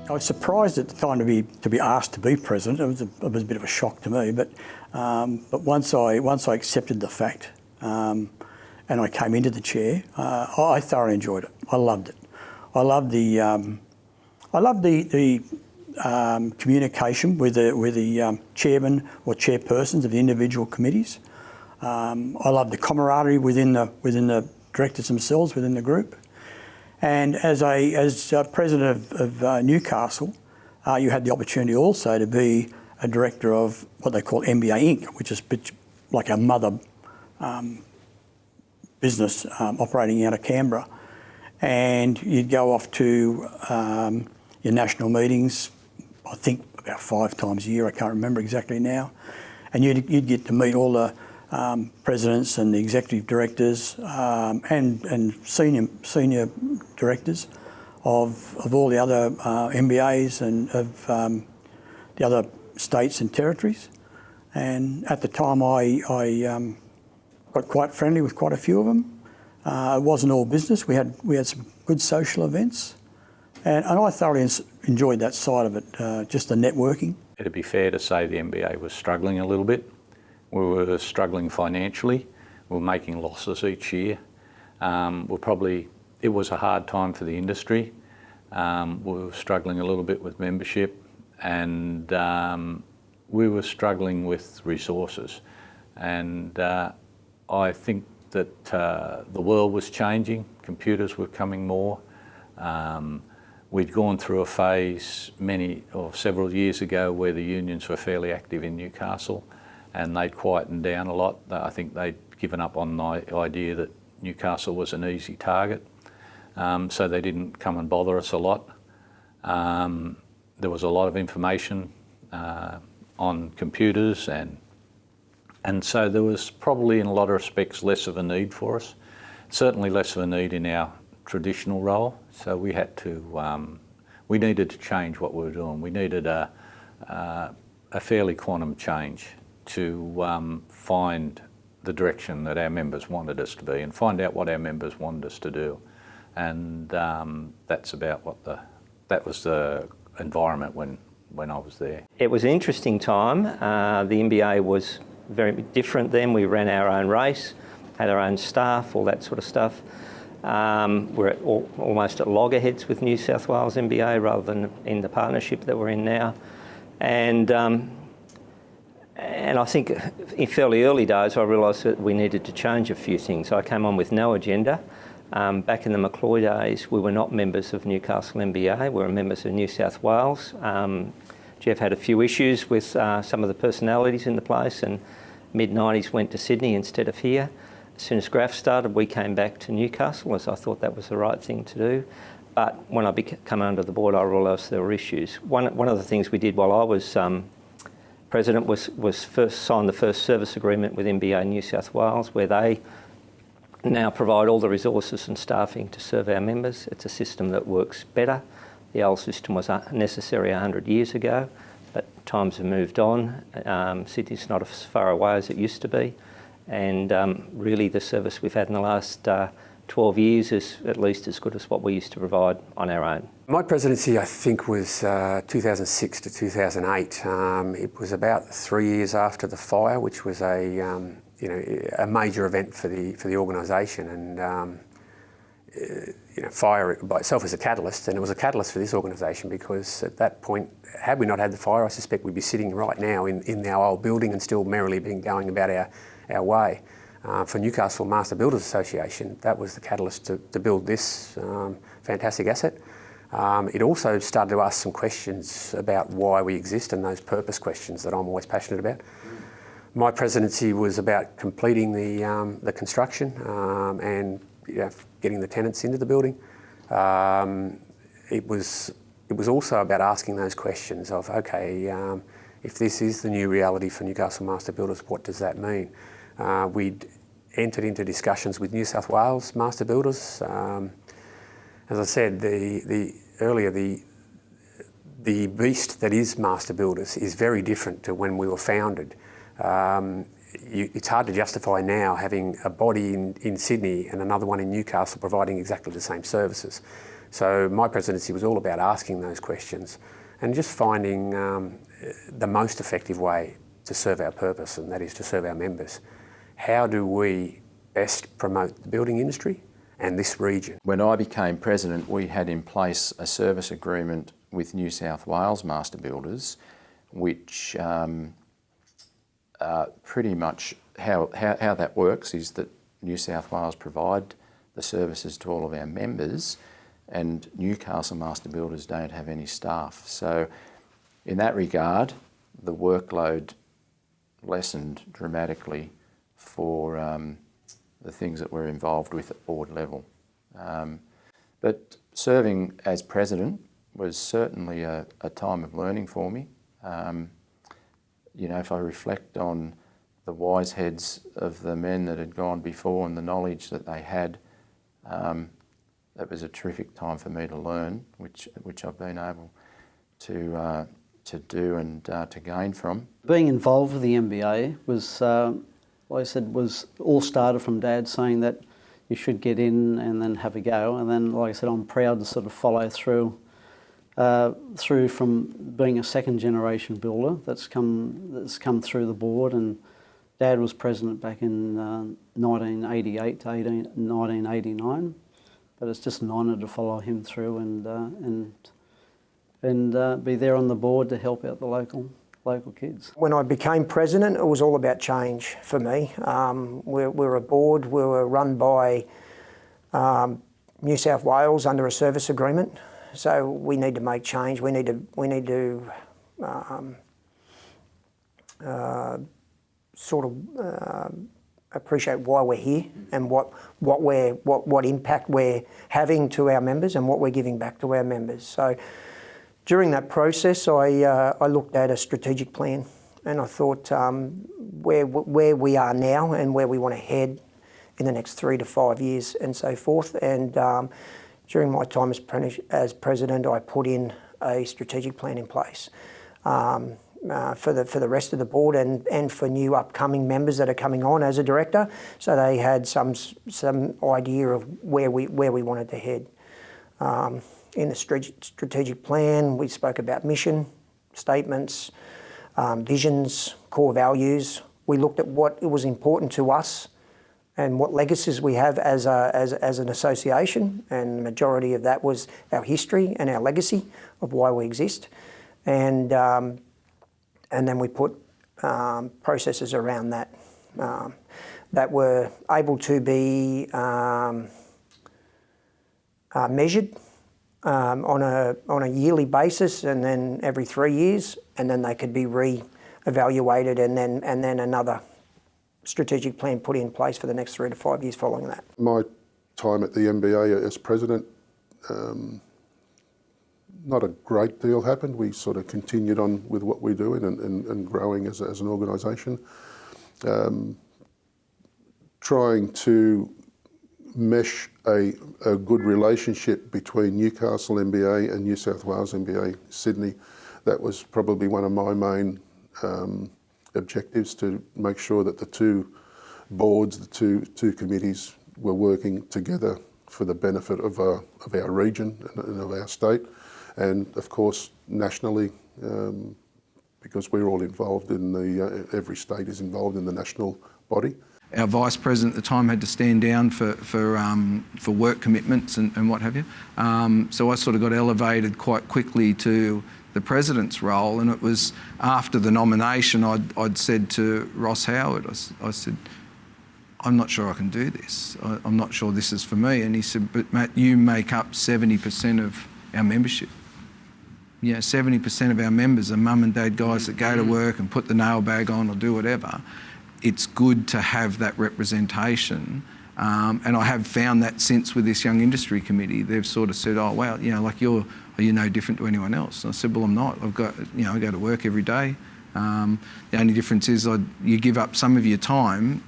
I was surprised at the time to be asked to be president. It was a bit of a shock to me, but once I accepted the fact and I came into the chair, I thoroughly enjoyed it. I loved it. I loved the communication with the chairman or chairpersons of the individual committees. I loved the camaraderie within the directors themselves, within the group. And as president of Newcastle, you had the opportunity also to be a director of what they call NMBA Inc., which is like a mother business operating out of Canberra. And you'd go off to your national meetings, I think about 5 times a year, I can't remember exactly now. And you'd get to meet all the presidents and the executive directors and senior directors of all the other NBAs and of the other states and territories. And at the time I got quite friendly with quite a few of them. It wasn't all business. We had some good social events, and I thoroughly enjoyed that side of it, just the networking. It'd be fair to say the NMBA was struggling a little bit. We were struggling financially. We were making losses each year. It was a hard time for the industry. We were struggling a little bit with membership, and we were struggling with resources. And I think that the world was changing. Computers were coming more. We'd gone through a phase several years ago where the unions were fairly active in Newcastle, and they'd quietened down a lot. I think they'd given up on the idea that Newcastle was an easy target, so they didn't come and bother us a lot. There was a lot of information on computers, and so there was probably in a lot of respects less of a need for us, certainly less of a need in our traditional role. So we had to, we needed to change what we were doing. We needed a fairly quantum change to find the direction that our members wanted us to be and find out what our members wanted us to do. And that's about that was the environment when I was there. It was an interesting time. The NMBA was very different then. We ran our own race, had our own staff, all that sort of stuff. We're almost at loggerheads with New South Wales NMBA rather than in the partnership that we're in now. And I think in fairly early days I realised that we needed to change a few things. I came on with no agenda. Back in the McCloy days, we were not members of Newcastle NMBA, we were members of New South Wales. Jeff had a few issues with some of the personalities in the place, and mid-90s went to Sydney instead of here. As soon as Graf started, we came back to Newcastle, as I thought that was the right thing to do. But when I came under the board, I realised there were issues. One of the things we did while I was president was first sign the first service agreement with NMBA New South Wales, where they now provide all the resources and staffing to serve our members. It's a system that works better. The old system was necessary 100 years ago, but times have moved on. Sydney's not as far away as it used to be, and really the service we've had in the last 12 years is at least as good as what we used to provide on our own. My presidency, I think, was 2006 to 2008. It was about 3 years after the fire, which was a major event for the organisation, and fire by itself is a catalyst, and it was a catalyst for this organisation because at that point, had we not had the fire, I suspect we'd be sitting right now in our old building and still merrily going about our way. For Newcastle Master Builders Association, that was the catalyst to build this fantastic asset. It also started to ask some questions about why we exist, and those purpose questions that I'm always passionate about. My presidency was about completing the construction and getting the tenants into the building. It was also about asking those questions of, okay, if this is the new reality for Newcastle Master Builders, what does that mean? We'd entered into discussions with New South Wales Master Builders. As I said earlier, the beast that is Master Builders is very different to when we were founded. It's hard to justify now having a body in Sydney and another one in Newcastle providing exactly the same services. So my presidency was all about asking those questions and just finding the most effective way to serve our purpose, and that is to serve our members. How do we best promote the building industry and this region? When I became president, we had in place a service agreement with New South Wales Master Builders, which pretty much how that works is that New South Wales provide the services to all of our members, and Newcastle Master Builders don't have any staff. So in that regard, the workload lessened dramatically for the things that we're involved with at board level. But serving as president was certainly a time of learning for me. You know, if I reflect on the wise heads of the men that had gone before and the knowledge that they had, that was a terrific time for me to learn, which I've been able to do and to gain from. Being involved with the NMBA was, like I said, was all started from Dad saying that you should get in and then have a go. And then, like I said, I'm proud to sort of follow through from being a second generation builder that's come through the board. And Dad was president back in 1988 to 1989. But it's just an honour to follow him through and be there on the board to help out the local kids. When I became president, it was all about change for me. We're a board, we were run by New South Wales under a service agreement, so we need to make change. We need to sort of appreciate why we're here and what impact we're having to our members and what we're giving back to our members. So during that process, I looked at a strategic plan, and I thought where we are now and where we want to head in the next 3 to 5 years and so forth. And during my time as president, I put in a strategic plan in place for the rest of the board and for new upcoming members that are coming on as a director, so they had some idea of where we wanted to head. In the strategic plan, we spoke about mission statements, visions, core values. We looked at what was important to us and what legacies we have as an association, and the majority of that was our history and our legacy of why we exist. And then we put processes around that that were able to be measured on a yearly basis, and then every 3 years, and then they could be re-evaluated, and then another strategic plan put in place for the next 3 to 5 years following that. My time at the NMBA as president, not a great deal happened. We sort of continued on with what we're doing and growing as an organisation, trying to mesh a good relationship between Newcastle NMBA and New South Wales NMBA Sydney. That was probably one of my main objectives, to make sure that the two boards, the two committees were working together for the benefit of our region and of our state, and of course nationally, because we're all involved in every state is involved in the national body. Our vice president at the time had to stand down for work commitments and what have you. So I sort of got elevated quite quickly to the president's role, and it was after the nomination I'd said to Ross Howard, I said, I'm not sure I can do this. I'm not sure this is for me. And he said, but Matt, you make up 70% of our membership. You know, 70% of our members are mum and dad guys that go to work and put the nail bag on or do whatever. It's good to have that representation. And I have found that since with this Young Industry Committee, they've sort of said, oh, wow, you know, like you're no different to anyone else. And I said, well, I'm not. I go to work every day. The only difference is you give up some of your time,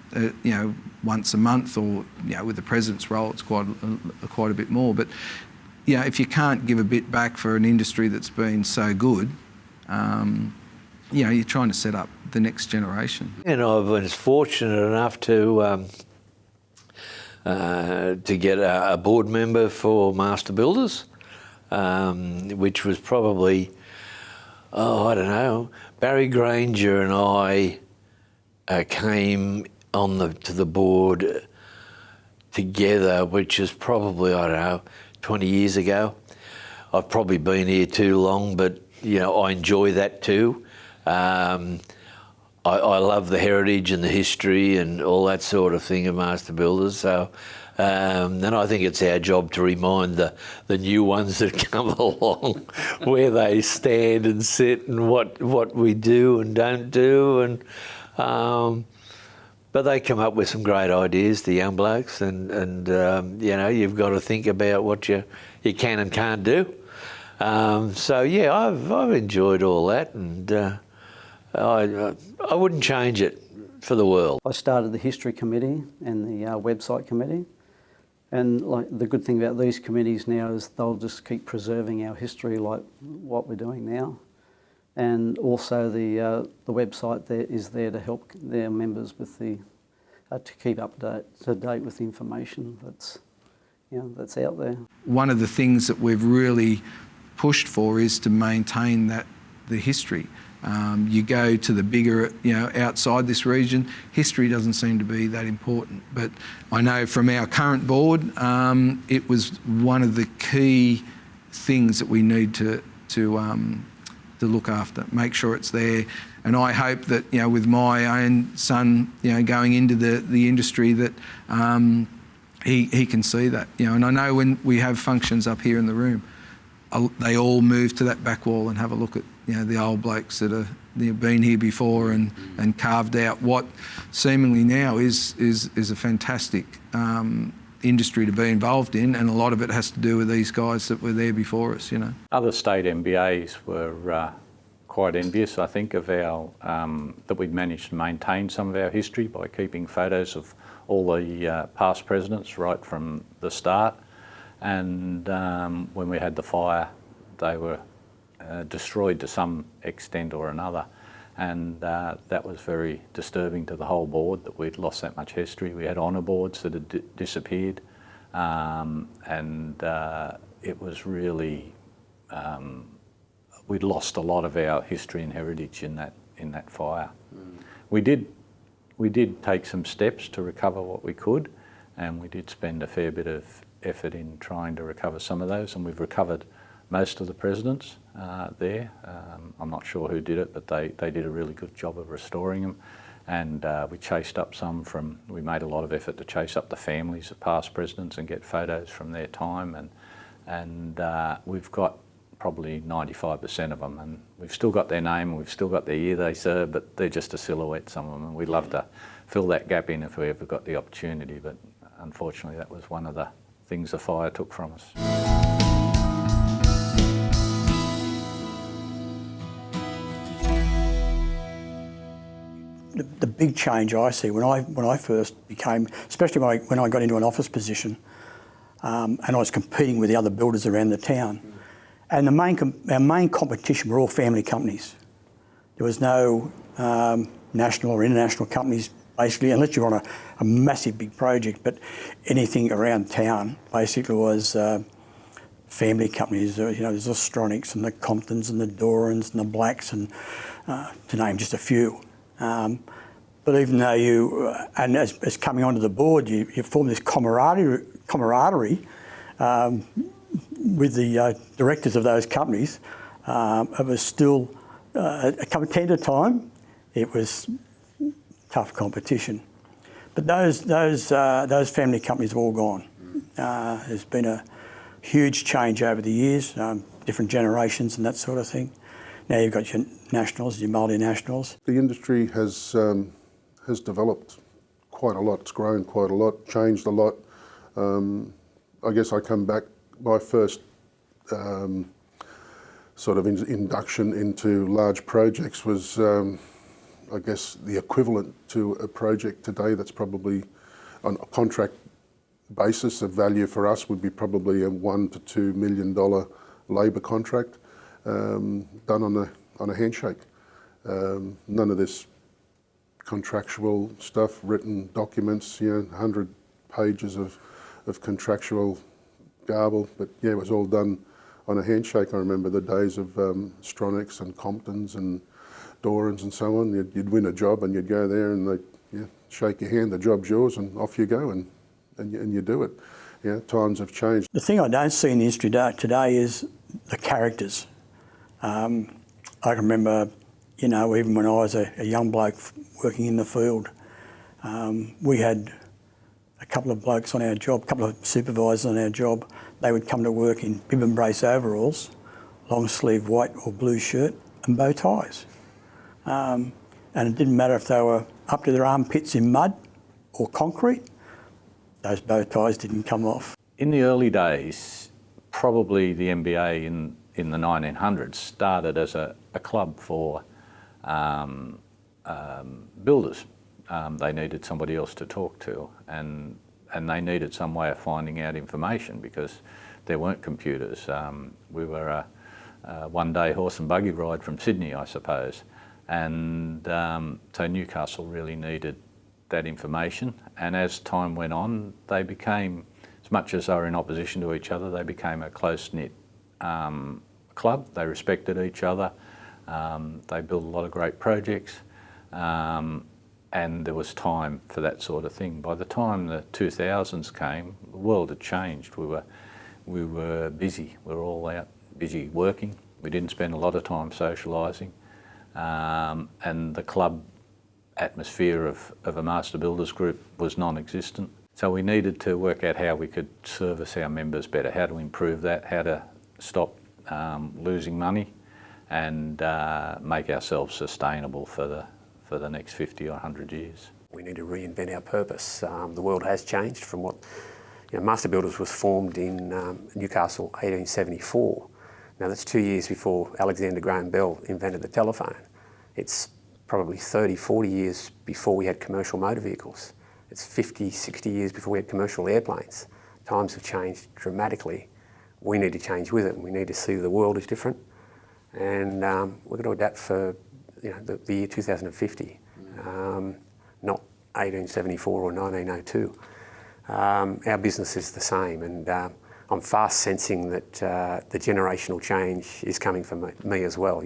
once a month, or, with the president's role, it's quite a bit more. But, if you can't give a bit back for an industry that's been so good, you're trying to set up the next generation. And I was fortunate enough to get a board member for Master Builders, which was probably, I don't know, Barry Granger and I came to the board together, which is probably, I don't know, 20 years ago. I've probably been here too long, but I enjoy that too. I love the heritage and the history and all that sort of thing of master builders. So, and I think it's our job to remind the new ones that come along where they stand and sit and what we do and don't do. And but they come up with some great ideas, the young blokes, and you've got to think about what you can and can't do. So yeah, I've enjoyed all that, and I wouldn't change it for the world. I started the history committee and the website committee, and like the good thing about these committees now is they'll just keep preserving our history like what we're doing now, and also the website there is there to help their members with the to keep to date with the information that's out there. One of the things that we've really pushed for is to maintain the history. You go to the bigger, outside this region, history doesn't seem to be that important. But I know from our current board, it was one of the key things that we need to look after, make sure it's there. And I hope that, with my own son, going into the industry, that he can see that. And I know when we have functions up here in the room, they all move to that back wall and have a look at the old blokes that have been here before and carved out what seemingly now is a fantastic industry to be involved in, and a lot of it has to do with these guys that were there before us. Other state MBAs were quite envious, I think, of our that we'd managed to maintain some of our history by keeping photos of all the past presidents right from the start. And when we had the fire, they were destroyed to some extent or another. And that was very disturbing to the whole board, that we'd lost that much history. We had honour boards that had disappeared. And it was really, we'd lost a lot of our history and heritage in that fire. We did take some steps to recover what we could, and we did spend a fair bit of effort in trying to recover some of those, and we've recovered most of the presidents there. I'm not sure who did it, but they did a really good job of restoring them. And we chased up we made a lot of effort to chase up the families of past presidents and get photos from their time. And we've got probably 95% of them, and we've still got their name and we've still got their year they served, but they're just a silhouette, some of them, and we'd love to fill that gap in if we ever got the opportunity. But unfortunately, that was one of the things the fire took from us. The big change I see when I first became, especially when I got into an office position, and I was competing with the other builders around the town, and our main competition were all family companies. There was no national or international companies, basically, unless you're on a massive big project. But anything around town basically was family companies. There's the Austronics and the Comptons and the Dorans and the Blacks, and to name just a few. But even though and as coming onto the board, you form this camaraderie with the directors of those companies. It was still, come 10 at a time, it was tough competition. But those family companies have all gone. There's been a huge change over the years, different generations and that sort of thing. Now you've got your nationals, your multinationals. The industry has developed quite a lot. It's grown quite a lot, changed a lot. I guess I come back, my first sort of induction into large projects was, I guess, the equivalent to a project today that's probably on a contract basis. Of value for us would be probably a $1 to $2 million labour contract done on a handshake. None of this contractual stuff, written documents, 100 pages of contractual garble, but yeah, it was all done on a handshake. I remember the days of Stronachs and Comptons and Dorans and so on. You'd win a job and you'd go there and they'd shake your hand, the job's yours, and off you go, and you do it. Yeah, times have changed. The thing I don't see in the industry today is the characters. I can remember, you know, even when I was a young bloke working in the field, we had a couple of blokes on our job, a couple of supervisors on our job. They would come to work in bib and brace overalls, long sleeve white or blue shirt and bow ties. And it didn't matter if they were up to their armpits in mud or concrete, those bow ties didn't come off. In the early days, probably the NMBA in the 1900s started as a club for builders. They needed somebody else to talk to, and they needed some way of finding out information because there weren't computers. We were a one-day horse and buggy ride from Sydney, I suppose, and so Newcastle really needed that information. And as time went on, they became, as much as they were in opposition to each other, they became a close-knit club. They respected each other. They built a lot of great projects. And there was time for that sort of thing. By the time the 2000s came, the world had changed. We were busy. We were all out busy working. We didn't spend a lot of time socialising. And the club atmosphere of a master builders group was non-existent. So we needed to work out how we could service our members better, how to improve that, how to stop losing money and make ourselves sustainable for the next 50 or 100 years. We need to reinvent our purpose. The world has changed from what, Master Builders was formed in Newcastle 1874. Now that's 2 years before Alexander Graham Bell invented the telephone. It's probably 30, 40 years before we had commercial motor vehicles. It's 50, 60 years before we had commercial airplanes. Times have changed dramatically. We need to change with it, and we need to see the world is different. And we're going to adapt for the year 2050, not 1874 or 1902. Our business is the same, and I'm fast sensing that the generational change is coming for me as well.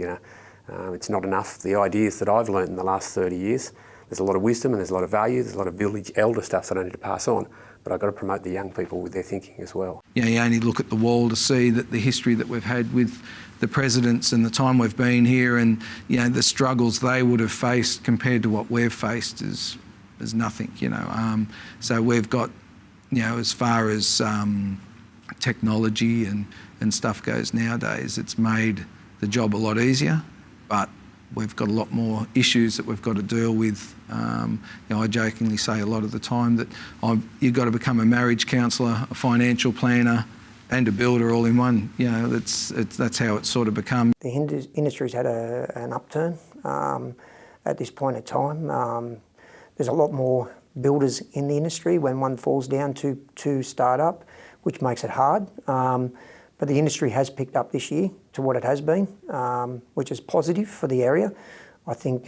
It's not enough. The ideas that I've learned in the last 30 years, there's a lot of wisdom and there's a lot of value, there's a lot of village elder stuff that I need to pass on, but I've got to promote the young people with their thinking as well. You only look at the wall to see that the history that we've had with the presidents and the time we've been here, and the struggles they would have faced compared to what we've faced is nothing. So we've got, as far as technology and stuff goes nowadays, it's made the job a lot easier, but we've got a lot more issues that we've got to deal with. I jokingly say a lot of the time that you've got to become a marriage counsellor, a financial planner, and a builder all in one. That's how it's sort of become. The industry's had an upturn at this point in time. There's a lot more builders in the industry when one falls down to start up, which makes it hard. But the industry has picked up this year to what it has been, which is positive for the area. I think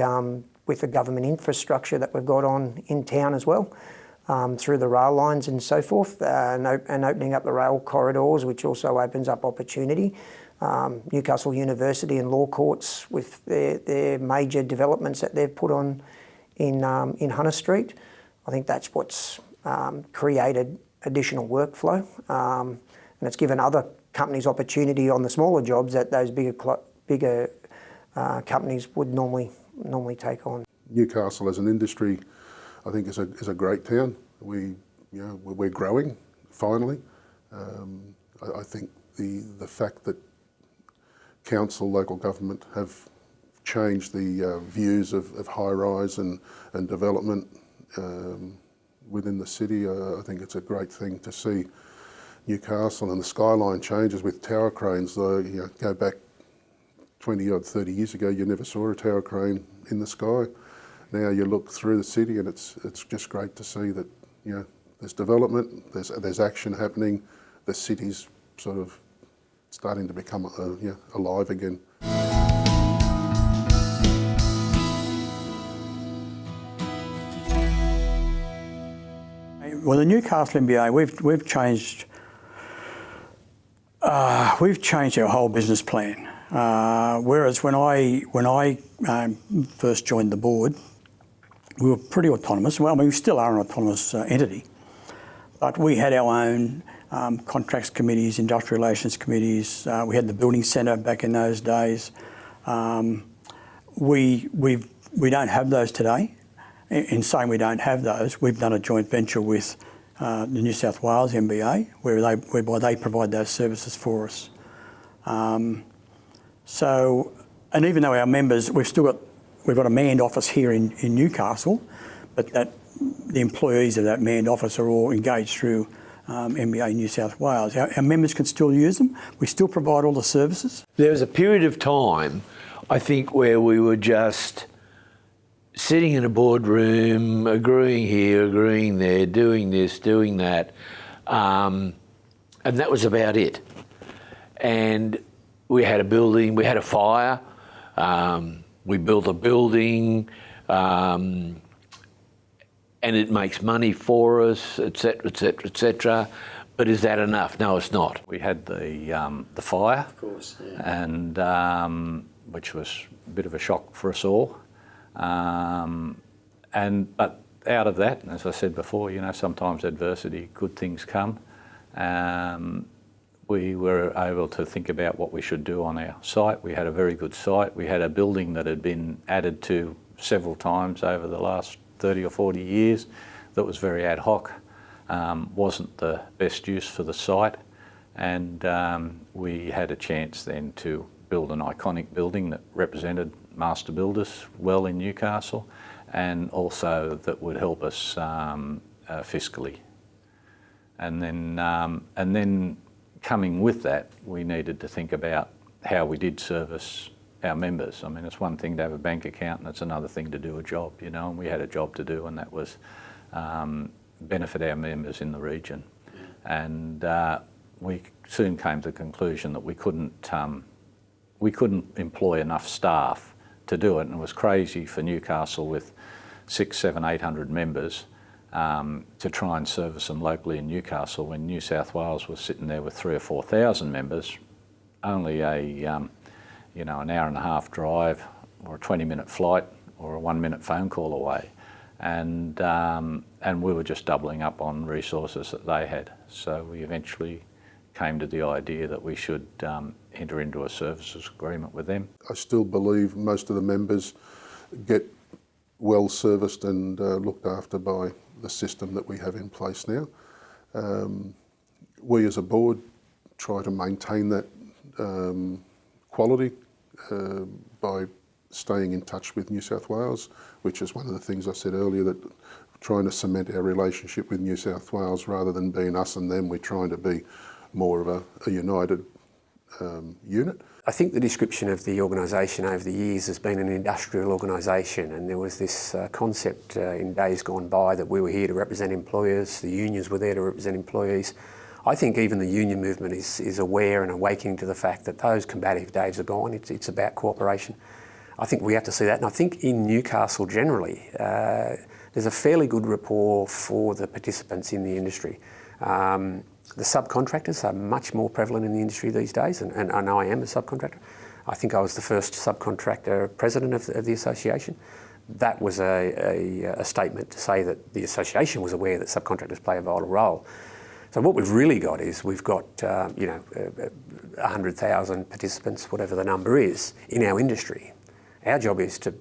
with the government infrastructure that we've got on in town as well, through the rail lines and so forth, and opening up the rail corridors, which also opens up opportunity. Newcastle University and law courts with their major developments that they've put on in Hunter Street. I think that's what's created additional workflow, and it's given other companies opportunity on the smaller jobs that those bigger companies would normally take on. Newcastle as an industry, I think, is a great town. We're growing finally. I think the fact that council, local government have changed the views of high rise and development within the city. I think it's a great thing to see. Newcastle and the skyline changes with tower cranes. Go back 20 or 30 years ago, you never saw a tower crane in the sky. Now you look through the city and it's just great to see that there's development, there's action happening, the city's sort of starting to become alive again. Well, the Newcastle NMBA, we've changed We've changed our whole business plan. Whereas when I first joined the board, we were pretty autonomous. Well, I mean, we still are an autonomous entity, but we had our own contracts committees, industrial relations committees. We had the building centre back in those days. We don't have those today. In saying we don't have those, we've done a joint venture with the New South Wales NMBA, whereby they provide those services for us. So, and even though our members, we've got a manned office here in Newcastle, but the employees of that manned office are all engaged through NMBA New South Wales. Our members can still use them. We still provide all the services. There was a period of time, I think, where we were just sitting in a boardroom, agreeing here, agreeing there, doing this, doing that, and that was about it. And we had a building, we had a fire, we built a building, and it makes money for us, etc., etc., etc. But is that enough? No, it's not. We had the fire, Of course, yeah. and which was a bit of a shock for us all. But out of that, as I said before, you know, sometimes adversity, good things come. We were able to think about what we should do on our site. We had a very good site. We had a building that had been added to several times over the last 30 or 40 years that was very ad hoc, wasn't the best use for the site. And we had a chance then to build an iconic building that represented master builders well in Newcastle, and also that would help us fiscally. And then coming with that, we needed to think about how we did service our members. I mean, it's one thing to have a bank account and it's another thing to do a job, you know, and we had a job to do, and that was benefit our members in the region. And we soon came to the conclusion that we couldn't employ enough staff to do it, and it was crazy for Newcastle with 600, 700, 800 members to try and service them locally in Newcastle when New South Wales was sitting there with 3,000 or 4,000 members, only an hour and a half drive or a 20-minute flight or a 1-minute phone call away, and we were just doubling up on resources that they had. So we eventually came to the idea that we should enter into a services agreement with them. I still believe most of the members get well serviced and looked after by the system that we have in place now. We as a board try to maintain that quality by staying in touch with New South Wales, which is one of the things I said earlier, that trying to cement our relationship with New South Wales rather than being us and them. We're trying to be more of a united unit. I think the description of the organisation over the years has been an industrial organisation, and there was this concept in days gone by that we were here to represent employers, the unions were there to represent employees. I think even the union movement is aware and awakening to the fact that those combative days are gone. It's about cooperation. I think we have to see that, and I think in Newcastle generally, there's a fairly good rapport for the participants in the industry. The subcontractors are much more prevalent in the industry these days, and I know I am a subcontractor. I think I was the first subcontractor president of the association. That was a statement to say that the association was aware that subcontractors play a vital role. So what we've really got is we've got 100,000 participants, whatever the number is, in our industry. Our job is to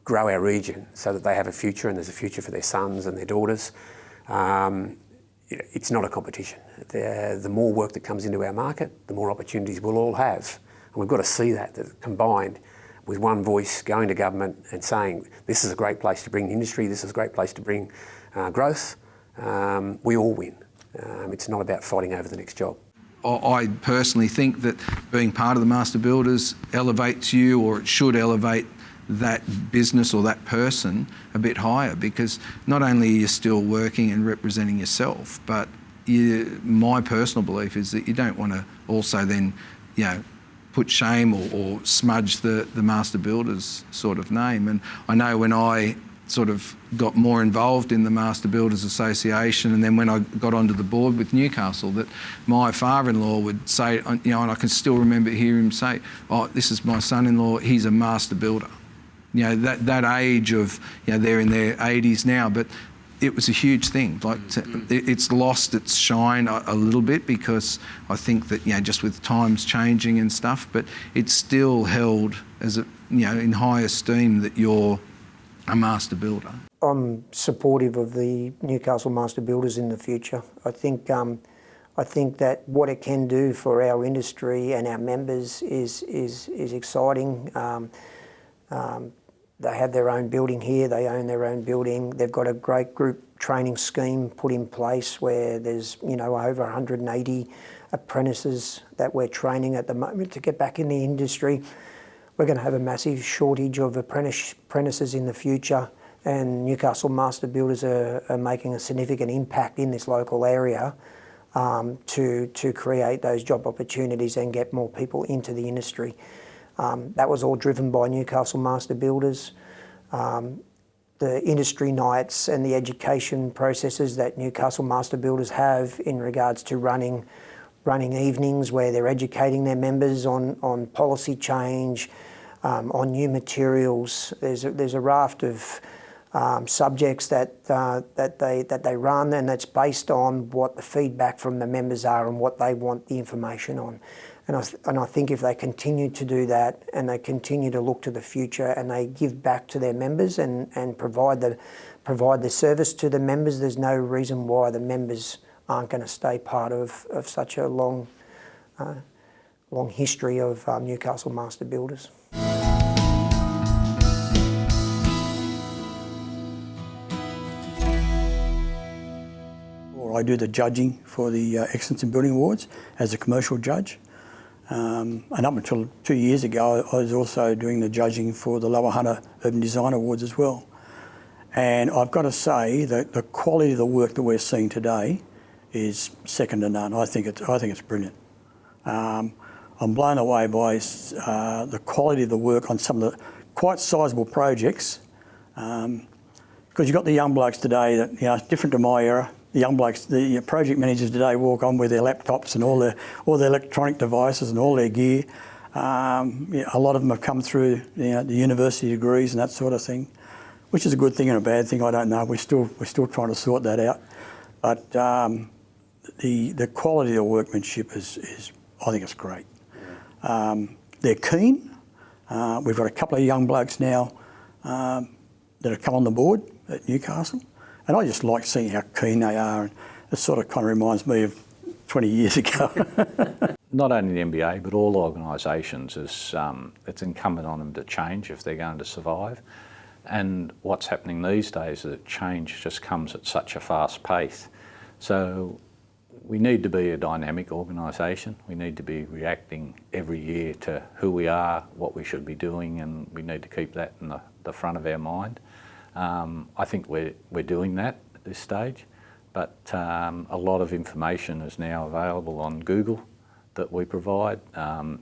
grow our region so that they have a future, and there's a future for their sons and their daughters. It's not a competition. The more work that comes into our market, the more opportunities we'll all have. And we've got to see that combined with one voice going to government and saying, this is a great place to bring industry, this is a great place to bring growth. We all win. It's not about fighting over the next job. I personally think that being part of the Master Builders elevates you, or it should elevate that business or that person a bit higher, because not only are you still working and representing yourself, but my personal belief is that you don't want to also then, put shame or smudge the Master Builders sort of name. And I know when I sort of got more involved in the Master Builders Association, and then when I got onto the board with Newcastle, that my father-in-law would say, you know, and I can still remember hearing him say, "Oh, this is my son-in-law, he's a master builder." You know, that age of, you know, they're in their 80s now, but it was a huge thing. Like, it's lost its shine a little bit, because I think that, you know, just with times changing and stuff, but it's still held as a, you know, in high esteem that you're a master builder. I'm supportive of the Newcastle Master Builders in the future. I think that what it can do for our industry and our members is exciting. They have their own building here, they own their own building. They've got a great group training scheme put in place where there's, you know, over 180 apprentices that we're training at the moment to get back in the industry. We're going to have a massive shortage of apprentices in the future, and Newcastle Master Builders are making a significant impact in this local area to create those job opportunities and get more people into the industry. That was all driven by Newcastle Master Builders. The industry nights and the education processes that Newcastle Master Builders have in regards to running evenings where they're educating their members on policy change, on new materials. There's a raft of subjects that they run, and that's based on what the feedback from the members are and what they want the information on. And I think if they continue to do that, and they continue to look to the future, and they give back to their members and provide the service to the members, there's no reason why the members aren't going to stay part of such a long history of Newcastle Master Builders. I do the judging for the Excellence in Building Awards as a commercial judge. And up until 2 years ago, I was also doing the judging for the Lower Hunter Urban Design Awards as well. And I've got to say that the quality of the work that we're seeing today is second to none. I think it's brilliant. I'm blown away by the quality of the work on some of the quite sizable projects. Because you've got the young blokes today that, you know, it's different to my era. The young blokes, the project managers today walk on with their laptops and all their electronic devices and all their gear. A lot of them have come through, you know, the university degrees and that sort of thing, which is a good thing and a bad thing. I don't know. We're still trying to sort that out. But the quality of the workmanship is I think it's great. They're keen. We've got a couple of young blokes now that have come on the board at Newcastle. And I just like seeing how keen they are. And it sort of kind of reminds me of 20 years ago. Not only the NMBA, but all organisations, it's incumbent on them to change if they're going to survive. And what's happening these days is that change just comes at such a fast pace. So we need to be a dynamic organisation. We need to be reacting every year to who we are, what we should be doing, and we need to keep that in the front of our mind. I think we're doing that at this stage, but a lot of information is now available on Google that we provide.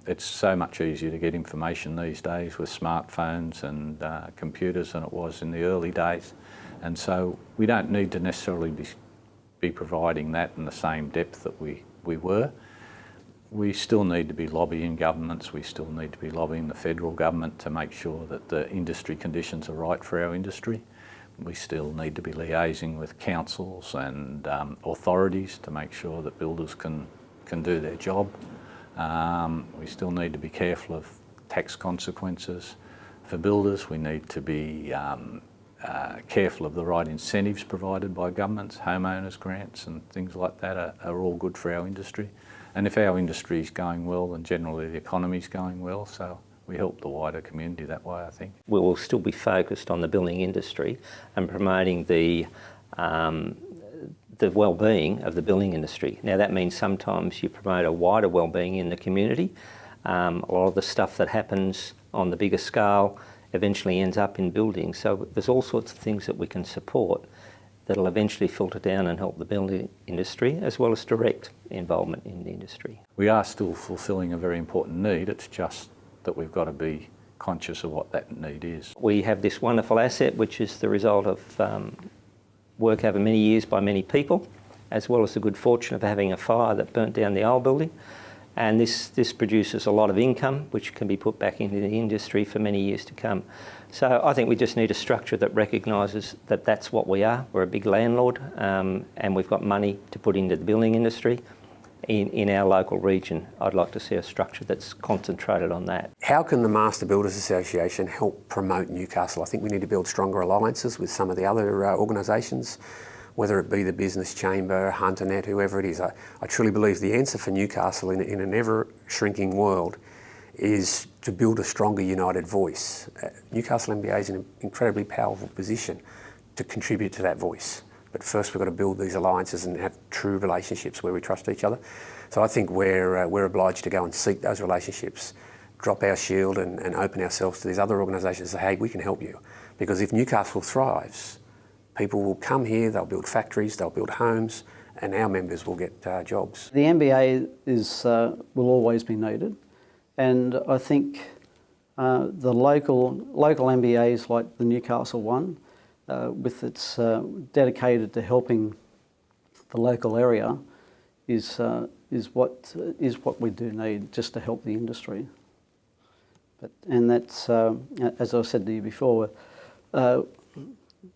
It's so much easier to get information these days with smartphones and computers than it was in the early days, and so we don't need to necessarily be providing that in the same depth that we were. We still need to be lobbying governments, we still need to be lobbying the federal government to make sure that the industry conditions are right for our industry. We still need to be liaising with councils and authorities to make sure that builders can do their job. We still need to be careful of tax consequences for builders. We need to be careful of the right incentives provided by governments, homeowners grants and things like that are all good for our industry. And if our industry is going well, then generally the economy is going well, so we help the wider community that way, I think. We will still be focused on the building industry and promoting the well-being of the building industry. Now that means sometimes you promote a wider well-being in the community. A lot of the stuff that happens on the bigger scale eventually ends up in buildings. So there's all sorts of things that we can support that'll eventually filter down and help the building industry, as well as direct involvement in the industry. We are still fulfilling a very important need. It's just that we've got to be conscious of what that need is. We have this wonderful asset, which is the result of work over many years by many people, as well as the good fortune of having a fire that burnt down the old building. And this produces a lot of income, which can be put back into the industry for many years to come. So I think we just need a structure that recognises that that's what we are. We're a big landlord, and we've got money to put into the building industry. In our local region, I'd like to see a structure that's concentrated on that. How can the Master Builders Association help promote Newcastle? I think we need to build stronger alliances with some of the other organisations, whether it be the Business Chamber, HunterNet, whoever it is. I truly believe the answer for Newcastle in an ever-shrinking world is to build a stronger, united voice. Newcastle NBA is in an incredibly powerful position to contribute to that voice. But first we've got to build these alliances and have true relationships where we trust each other. So I think we're obliged to go and seek those relationships, drop our shield and open ourselves to these other organisations and say, hey, we can help you. Because if Newcastle thrives, people will come here, they'll build factories, they'll build homes, and our members will get jobs. The NBA will always be needed, and I think the local NBAs like the Newcastle one, with its dedicated to helping the local area, is what we do need just to help the industry. And that's as I said to you before.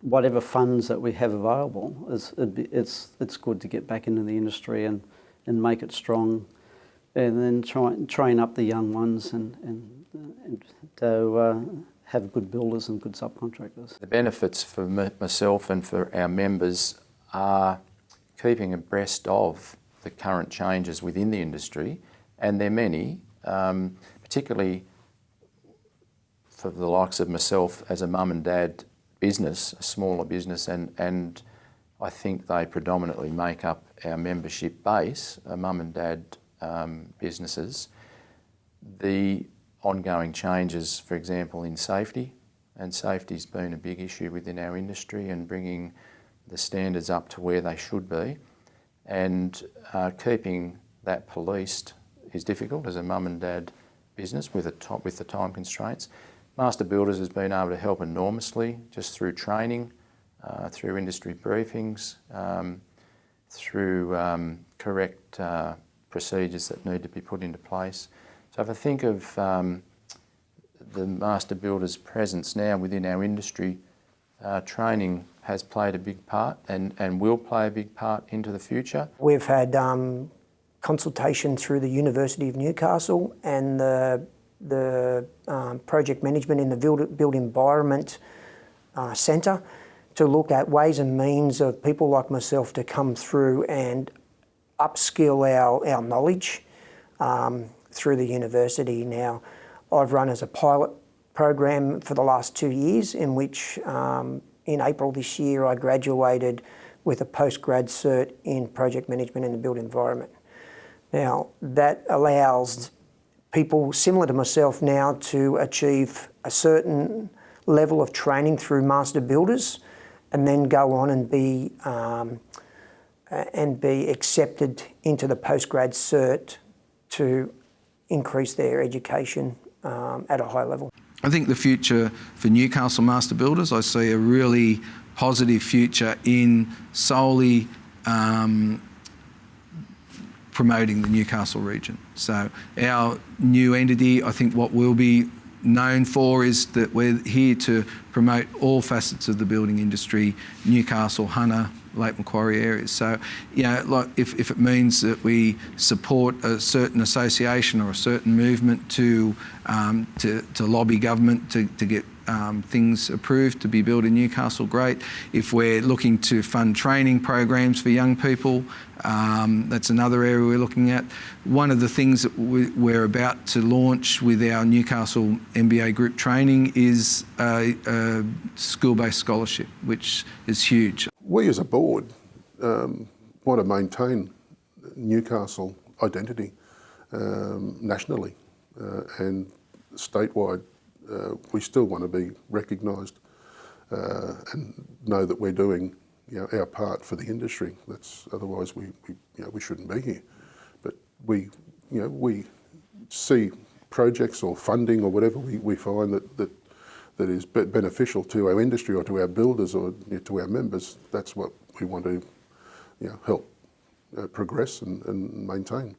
Whatever funds that we have available, it's good to get back into the industry and make it strong, and then try and train up the young ones and to have good builders and good subcontractors. The benefits for myself and for our members are keeping abreast of the current changes within the industry, and there are many, particularly for the likes of myself as a mum and dad business, a smaller business, and I think they predominantly make up our membership base, mum and dad businesses. The ongoing changes, for example, in safety, and safety's been a big issue within our industry, and bringing the standards up to where they should be, and keeping that policed is difficult as a mum and dad business with the time constraints. Master Builders has been able to help enormously just through training, through industry briefings, through correct procedures that need to be put into place. So if I think of the Master Builders' presence now within our industry, training has played a big part and will play a big part into the future. We've had consultation through the University of Newcastle and the project management in the built environment centre to look at ways and means of people like myself to come through and upskill our knowledge through the university. Now, I've run as a pilot program for the last 2 years, in which in April this year I graduated with a postgrad cert in project management in the built environment. Now, that allows people similar to myself now to achieve a certain level of training through Master Builders, and then go on and be accepted into the postgrad cert to increase their education at a high level. I think the future for Newcastle Master Builders, I see a really positive future in solely promoting the Newcastle region. So our new entity, I think what we'll be known for is that we're here to promote all facets of the building industry, Newcastle, Hunter, Lake Macquarie areas. So, you know, like if it means that we support a certain association or a certain movement to lobby government to get things approved to be built in Newcastle, great. If we're looking to fund training programs for young people, that's another area we're looking at. One of the things that we're about to launch with our Newcastle MBA group training is a school-based scholarship, which is huge. We as a board want to maintain Newcastle identity nationally and statewide. We still want to be recognised and know that we're doing, you know, our part for the industry. That's otherwise we shouldn't be here. But we see projects or funding or whatever we find that is beneficial to our industry or to our builders or to our members, that's what we want to help progress and maintain.